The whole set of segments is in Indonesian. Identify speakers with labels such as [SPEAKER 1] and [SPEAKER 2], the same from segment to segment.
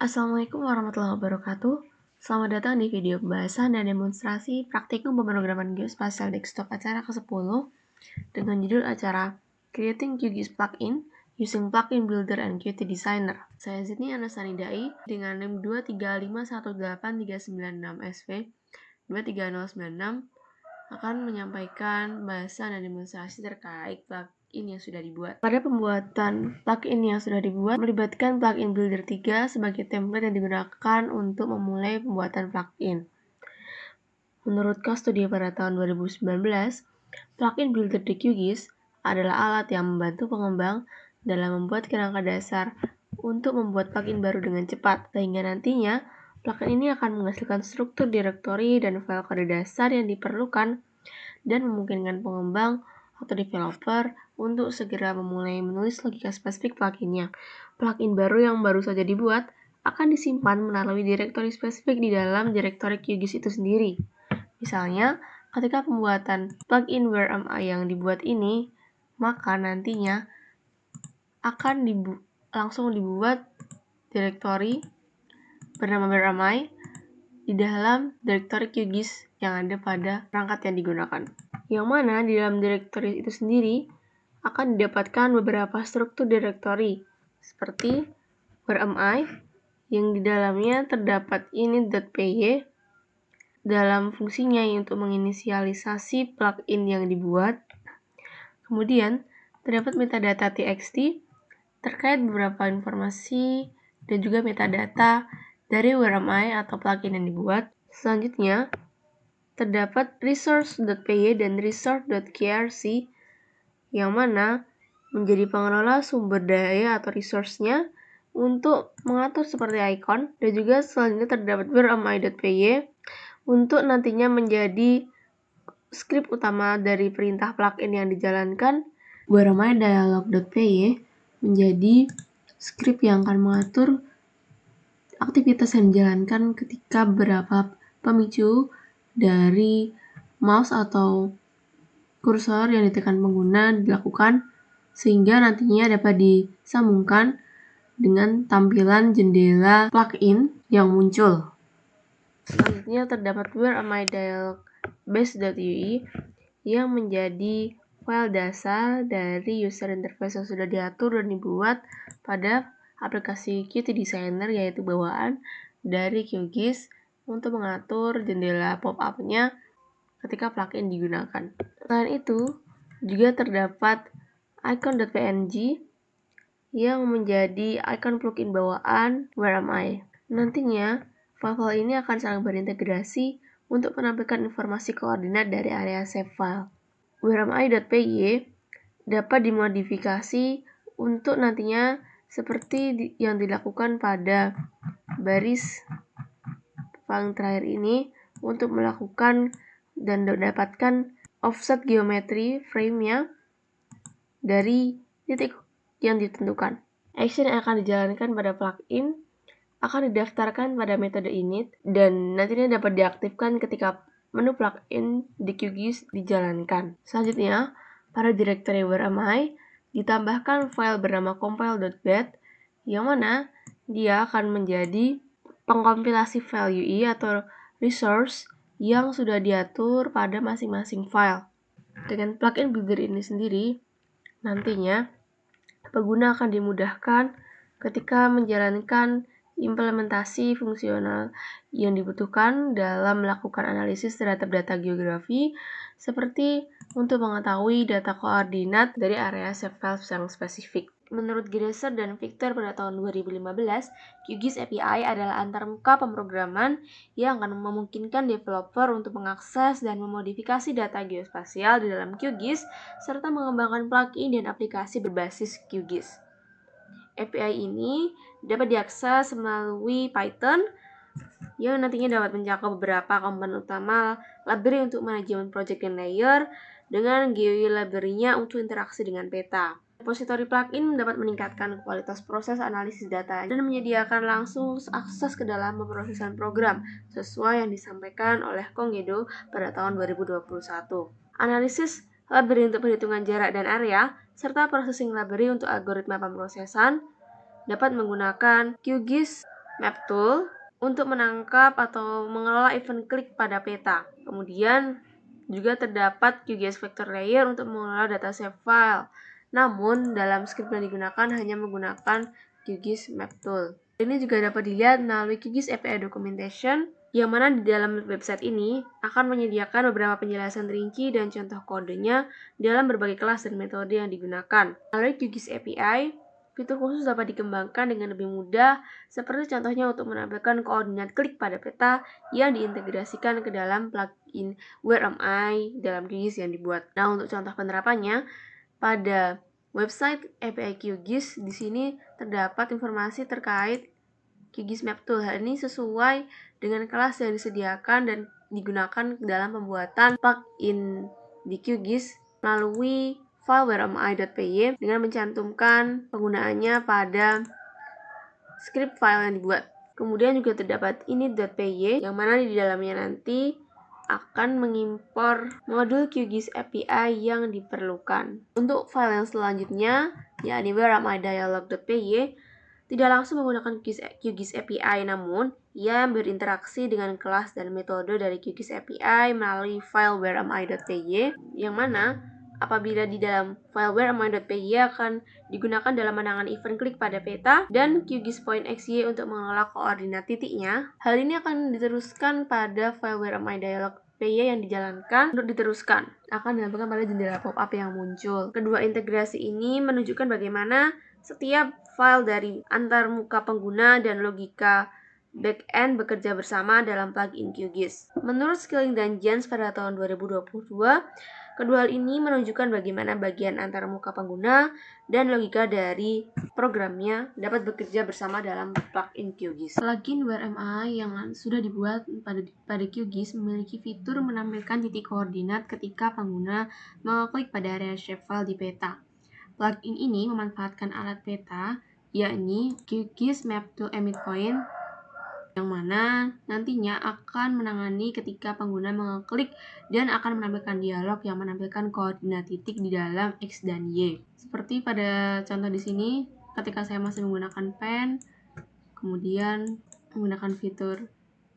[SPEAKER 1] Assalamualaikum warahmatullahi wabarakatuh. Selamat datang di video pembahasan dan demonstrasi praktikum pemrograman geospatial desktop acara ke-10 dengan judul acara Creating QGIS Plugin Using Plugin Builder and Qt Designer. Saya Zidni Anasani Dai dengan NIM 235183996SV 23096 akan menyampaikan bahasan dan demonstrasi terkait plugin yang sudah dibuat. Pada pembuatan plugin yang sudah dibuat, melibatkan plugin Builder 3 sebagai template yang digunakan untuk memulai pembuatan plugin. Menurut Studio pada tahun 2019, plugin Builder di QGIS adalah alat yang membantu pengembang dalam membuat kerangka dasar untuk membuat plugin baru dengan cepat, sehingga nantinya plugin ini akan menghasilkan struktur direktori dan file kode dasar yang diperlukan dan memungkinkan pengembang atau developer untuk segera memulai menulis logika spesifik pluginnya. Plugin baru yang baru saja dibuat akan disimpan melalui direktori spesifik di dalam direktori QGIS itu sendiri. Misalnya, ketika pembuatan plugin Where Am I yang dibuat ini, maka nantinya akan langsung dibuat direktori bernama Where Am I di dalam direktori QGIS yang ada pada perangkat yang digunakan. Yang mana di dalam direktori itu sendiri akan didapatkan beberapa struktur direktori seperti Where Am I yang di dalamnya terdapat init.py dalam fungsinya untuk menginisialisasi plugin yang dibuat. Kemudian terdapat metadata txt terkait beberapa informasi dan juga metadata dari Where Am I atau plugin yang dibuat. Selanjutnya, terdapat resource.py dan resource.krc yang mana menjadi pengelola sumber daya atau resource-nya untuk mengatur seperti icon, dan juga selanjutnya terdapat whereami.py untuk nantinya menjadi skrip utama dari perintah plugin yang dijalankan. whereami.dialog.py menjadi skrip yang akan mengatur aktivitas yang dijalankan ketika beberapa pemicu dari mouse atau kursor yang ditekan pengguna dilakukan sehingga nantinya dapat disambungkan dengan tampilan jendela plugin yang muncul. Selanjutnya terdapat whereami.dialog.base.ui yang menjadi file dasar dari user interface yang sudah diatur dan dibuat pada aplikasi Qt Designer, yaitu bawaan dari QGIS untuk mengatur jendela pop-up-nya ketika plugin digunakan. Selain itu, juga terdapat icon.png yang menjadi icon plugin bawaan Where Am I. Nantinya, file-file ini akan saling berintegrasi untuk menampilkan informasi koordinat dari area save file. whereami.py dapat dimodifikasi untuk nantinya seperti yang dilakukan pada baris paling terakhir ini untuk melakukan dan mendapatkan offset geometri frame-nya dari titik yang ditentukan. Action yang akan dijalankan pada plugin akan didaftarkan pada metode init dan nantinya dapat diaktifkan ketika menu plugin di QGIS dijalankan. Selanjutnya, pada direktori Where Am I ditambahkan file bernama compile.bat yang mana dia akan menjadi pengkompilasi file UI atau resource yang sudah diatur pada masing-masing file. Dengan plugin builder ini sendiri, nantinya pengguna akan dimudahkan ketika menjalankan implementasi fungsional yang dibutuhkan dalam melakukan analisis terhadap data geografi, seperti untuk mengetahui data koordinat dari area save file yang spesifik. Menurut Gresser dan Victor pada tahun 2015, QGIS API adalah antarmuka pemrograman yang akan memungkinkan developer untuk mengakses dan memodifikasi data geospasial di dalam QGIS serta mengembangkan plugin dan aplikasi berbasis QGIS. API ini dapat diakses melalui Python yang nantinya dapat mencakup beberapa komponen utama library untuk manajemen project dan layer dengan GUI library-nya untuk interaksi dengan peta. Repository plugin dapat meningkatkan kualitas proses analisis data dan menyediakan langsung akses ke dalam pemrosesan program sesuai yang disampaikan oleh Konggedo pada tahun 2021. Analisis library untuk perhitungan jarak dan area serta processing library untuk algoritma pemrosesan dapat menggunakan QGIS Map Tool untuk menangkap atau mengelola event klik pada peta. Kemudian juga terdapat QGIS Vector Layer untuk mengelola data save file. Namun, dalam script yang digunakan hanya menggunakan QGIS Map Tool. Ini juga dapat dilihat melalui QGIS API Documentation, yang mana di dalam website ini akan menyediakan beberapa penjelasan rinci dan contoh kodenya dalam berbagai kelas dan metode yang digunakan. Melalui QGIS API, fitur khusus dapat dikembangkan dengan lebih mudah, seperti contohnya untuk menampilkan koordinat klik pada peta yang diintegrasikan ke dalam plugin Where Am I dalam QGIS yang dibuat. Nah, untuk contoh penerapannya, pada website API QGIS di sini terdapat informasi terkait QGIS Map Tool. Hal ini sesuai dengan kelas yang disediakan dan digunakan dalam pembuatan plugin di QGIS melalui file whereami.py dengan mencantumkan penggunaannya pada script file yang dibuat. Kemudian juga terdapat init.py yang mana di dalamnya nanti akan mengimpor modul QGIS API yang diperlukan. Untuk file yang selanjutnya, yakni whereamidialog.py, tidak langsung menggunakan QGIS API, namun ia berinteraksi dengan kelas dan metode dari QGIS API melalui file whereami.py, yang mana apabila di dalam file whereami.py akan digunakan dalam menangani event klik pada peta dan QGIS point XY untuk mengelola koordinat titiknya. Hal ini akan diteruskan pada file whereami.dialog.py yang dijalankan untuk diteruskan akan ditampilkan pada jendela pop-up yang muncul. Kedua integrasi ini menunjukkan bagaimana setiap file dari antarmuka pengguna dan logika backend bekerja bersama dalam plugin QGIS. Menurut Skilling dan Jens pada tahun 2022, kedua hal ini menunjukkan bagaimana bagian antarmuka pengguna dan logika dari programnya dapat bekerja bersama dalam plugin QGIS. Plugin WhereAmI yang sudah dibuat pada QGIS memiliki fitur menampilkan titik koordinat ketika pengguna mengeklik pada area shapefile di peta. Plugin ini memanfaatkan alat peta, yakni QGIS Map to Emit Point, yang mana nantinya akan menangani ketika pengguna mengeklik dan akan menampilkan dialog yang menampilkan koordinat titik di dalam X dan Y. Seperti pada contoh di sini, ketika saya masih menggunakan pen, kemudian menggunakan fitur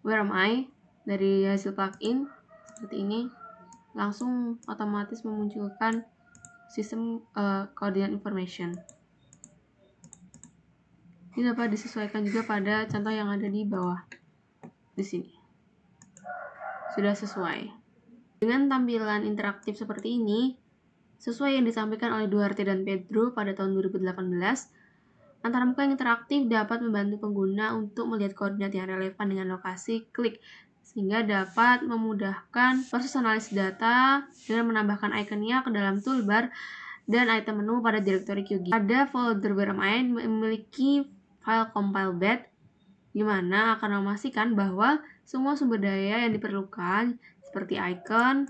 [SPEAKER 1] Where Am I dari hasil plugin seperti ini, langsung otomatis memunculkan sistem coordinate information. Ini dapat disesuaikan juga pada contoh yang ada di bawah di sini. Sudah sesuai. Dengan tampilan interaktif seperti ini, sesuai yang disampaikan oleh Duarte dan Pedro pada tahun 2018, antarmuka yang interaktif dapat membantu pengguna untuk melihat koordinat yang relevan dengan lokasi klik, sehingga dapat memudahkan proses analisis data dengan menambahkan ikonnya ke dalam toolbar dan item menu pada direktori QGIS. Pada folder WhereAmI memiliki file compile.bat, di mana akan memastikan bahwa semua sumber daya yang diperlukan seperti icon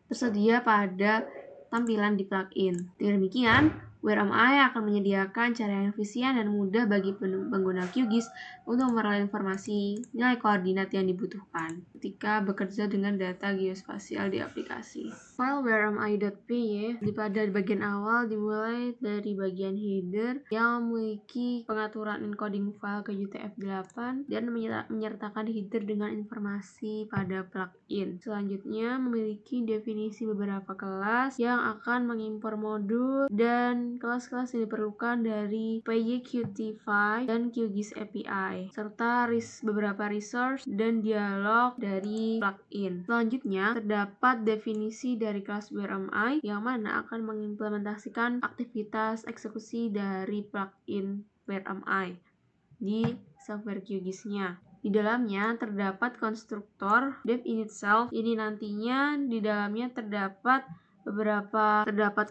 [SPEAKER 1] tersedia pada tampilan di plugin. Dengan demikian, WhereAmI akan menyediakan cara yang efisien dan mudah bagi pengguna QGIS untuk memperoleh informasi nilai koordinat yang dibutuhkan ketika bekerja dengan data geospasial di aplikasi. File whereami.py pada bagian awal dimulai dari bagian header yang memiliki pengaturan encoding file ke UTF-8 dan menyertakan header dengan informasi pada plugin. Selanjutnya memiliki definisi beberapa kelas yang akan mengimpor modul dan kelas-kelas yang diperlukan dari PyQt5 dan QGIS API, serta beberapa resource dan dialog dari plugin. Selanjutnya, terdapat definisi dari kelas WhereAmI yang mana akan mengimplementasikan aktivitas eksekusi dari plugin WhereAmI di software QGIS-nya. Di dalamnya terdapat konstruktor dev-init-self. Ini nantinya di dalamnya terdapat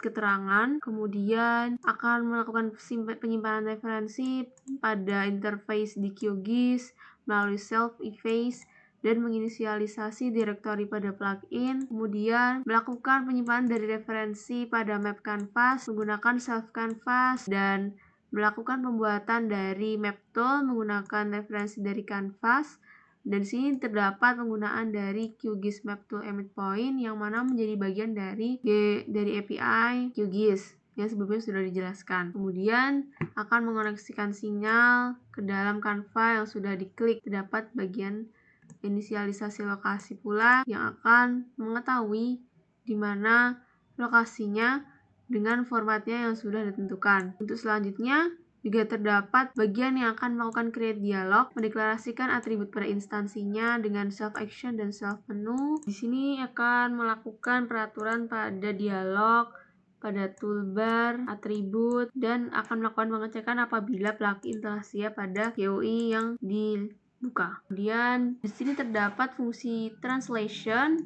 [SPEAKER 1] keterangan, kemudian akan melakukan penyimpanan referensi pada interface di QGIS melalui self-efface dan menginisialisasi direktori pada plugin, kemudian melakukan penyimpanan dari referensi pada map canvas menggunakan self canvas dan melakukan pembuatan dari map tool menggunakan referensi dari canvas. Dan di sini terdapat penggunaan dari QGIS Map Tool Emit Point yang mana menjadi bagian dari API QGIS. yang sebelumnya sudah dijelaskan. Kemudian akan mengoneksikan sinyal ke dalam Canva yang sudah diklik. Terdapat bagian inisialisasi lokasi pula yang akan mengetahui di mana lokasinya dengan formatnya yang sudah ditentukan. Untuk selanjutnya juga terdapat bagian yang akan melakukan create dialog, mendeklarasikan atribut pada instansinya dengan self action dan self menu. Di sini akan melakukan peraturan pada dialog, pada toolbar, atribut, dan akan melakukan pengecekan apabila plugin telah siap pada GUI yang dibuka. Kemudian di sini terdapat fungsi translation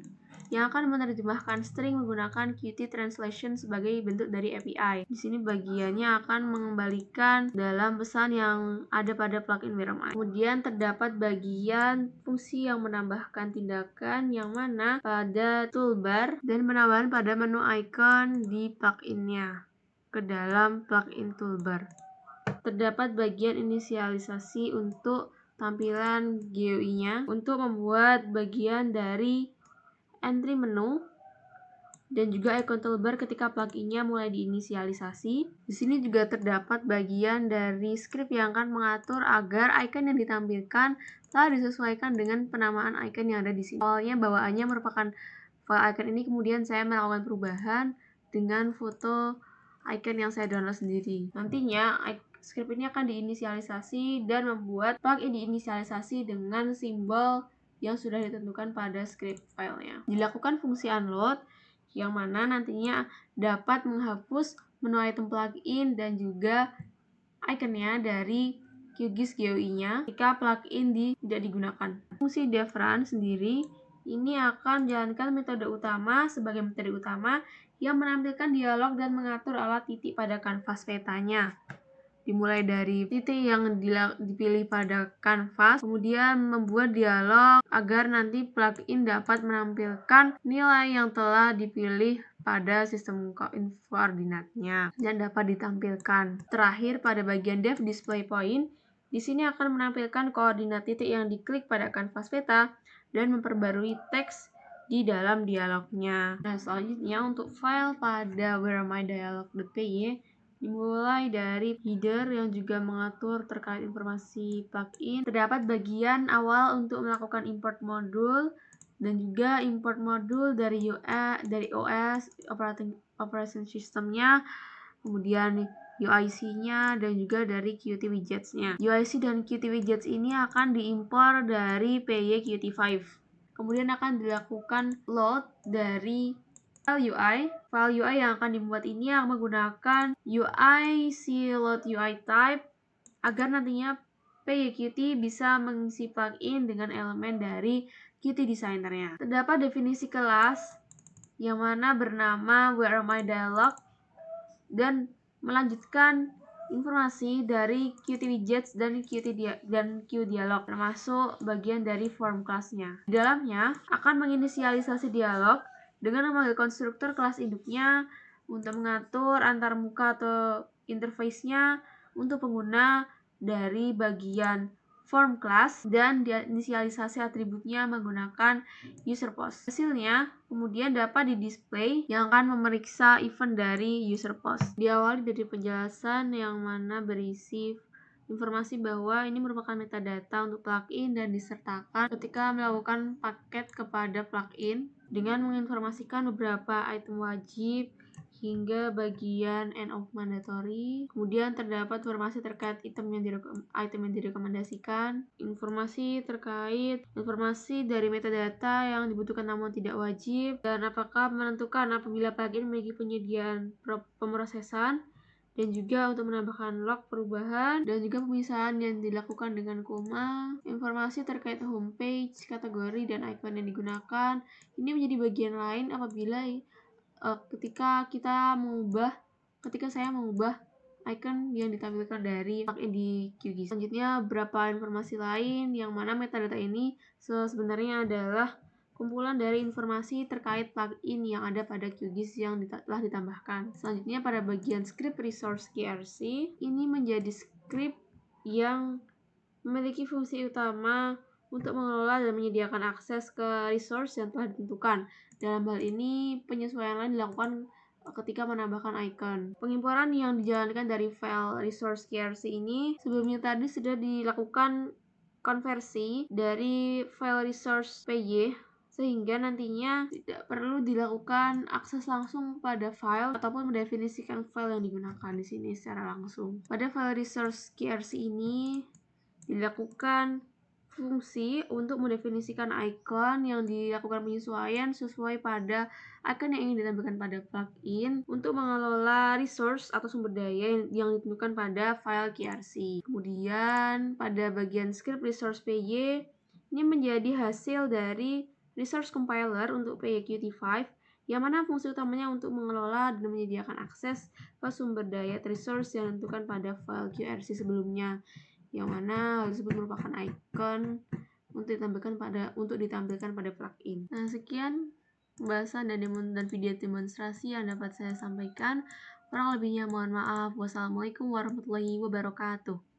[SPEAKER 1] yang akan menerjemahkan string menggunakan Qt Translation sebagai bentuk dari API. Di sini bagiannya akan mengembalikan dalam pesan yang ada pada plugin WRMI. Kemudian terdapat bagian fungsi yang menambahkan tindakan yang mana pada toolbar dan penambahan pada menu icon di pluginnya ke dalam plugin toolbar. Terdapat bagian inisialisasi untuk tampilan GUI-nya untuk membuat bagian dari entry menu dan juga icon toolbar ketika pluginnya mulai diinisialisasi. Di sini juga terdapat bagian dari script yang akan mengatur agar icon yang ditampilkan telah disesuaikan dengan penamaan icon yang ada di sini. Awalnya bawaannya merupakan file icon ini, kemudian saya melakukan perubahan dengan foto icon yang saya download sendiri. Nantinya script ini akan diinisialisasi dan membuat plugin diinisialisasi dengan simbol yang sudah ditentukan pada script filenya. Dilakukan fungsi unload yang mana nantinya dapat menghapus menu item plugin dan juga ikonnya dari QGIS GUI-nya jika plugin tidak digunakan. Fungsi devrun sendiri ini akan menjalankan metode utama sebagai metode utama yang menampilkan dialog dan mengatur alat titik pada kanvas petanya. Dimulai dari titik yang dipilih pada kanvas, kemudian membuat dialog agar nanti plugin dapat menampilkan nilai yang telah dipilih pada sistem koordinatnya dan dapat ditampilkan. Terakhir pada bagian dev display point, di sini akan menampilkan koordinat titik yang diklik pada kanvas peta dan memperbarui teks di dalam dialognya. Nah, selanjutnya untuk file pada wheremydialog.py dimulai dari header yang juga mengatur terkait informasi plugin. Terdapat bagian awal untuk melakukan import modul dan juga import modul dari OS operating systemnya, kemudian UIC-nya dan juga dari Qt widgets-nya. UIC dan Qt widgets ini akan diimpor dari PyQt5. Kemudian akan dilakukan load dari file UI yang akan dibuat ini yang menggunakan load UI type agar nantinya PyQt bisa mengisi plugin dengan elemen dari Qt Designer-nya. Terdapat definisi kelas yang mana bernama wheremydialog dan melanjutkan informasi dari Qt widgets dan QDialog termasuk bagian dari form class-nya. Di dalamnya akan menginisialisasi dialog dengan memanggil konstruktor kelas induknya untuk mengatur antar muka atau interface-nya untuk pengguna dari bagian form class dan diinisialisasi atributnya menggunakan user post. Hasilnya kemudian dapat didisplay yang akan memeriksa event dari user post. Diawali dari penjelasan yang mana berisi informasi bahwa ini merupakan metadata untuk plugin dan disertakan ketika melakukan paket kepada plugin dengan menginformasikan beberapa item wajib hingga bagian end of mandatory. Kemudian terdapat informasi terkait item yang direkomendasikan, informasi dari metadata yang dibutuhkan namun tidak wajib, dan apakah menentukan apabila plugin memiliki penyediaan pemrosesan, dan juga untuk menambahkan log perubahan dan juga pemisahan yang dilakukan dengan koma, informasi terkait homepage, kategori, dan icon yang digunakan. Ini menjadi bagian lain apabila ketika saya mengubah icon yang ditampilkan dari plugin di QGIS. Selanjutnya beberapa informasi lain yang mana metadata ini sebenarnya adalah kumpulan dari informasi terkait plugin yang ada pada QGIS yang telah ditambahkan. Selanjutnya pada bagian script resource QRC, ini menjadi script yang memiliki fungsi utama untuk mengelola dan menyediakan akses ke resource yang telah ditentukan. Dalam hal ini, penyesuaian lain dilakukan ketika menambahkan icon. Pengimporan yang dijalankan dari file resource KRC ini sebelumnya tadi sudah dilakukan konversi dari file resource PY sehingga nantinya tidak perlu dilakukan akses langsung pada file ataupun mendefinisikan file yang digunakan di sini secara langsung. Pada file resource KRC ini dilakukan fungsi untuk mendefinisikan icon yang dilakukan penyesuaian sesuai pada icon yang ingin ditampilkan pada plugin untuk mengelola resource atau sumber daya yang ditentukan pada file KRC. Kemudian pada bagian script resource PY ini menjadi hasil dari resource compiler untuk PyQt5 yang mana fungsi utamanya untuk mengelola dan menyediakan akses ke sumber daya resource yang ditentukan pada file QRC sebelumnya, yang mana hal tersebut merupakan icon untuk ditampilkan pada plugin. Nah, sekian pembahasan dan video demonstrasi yang dapat saya sampaikan. Kurang lebihnya mohon maaf. Wassalamualaikum warahmatullahi wabarakatuh.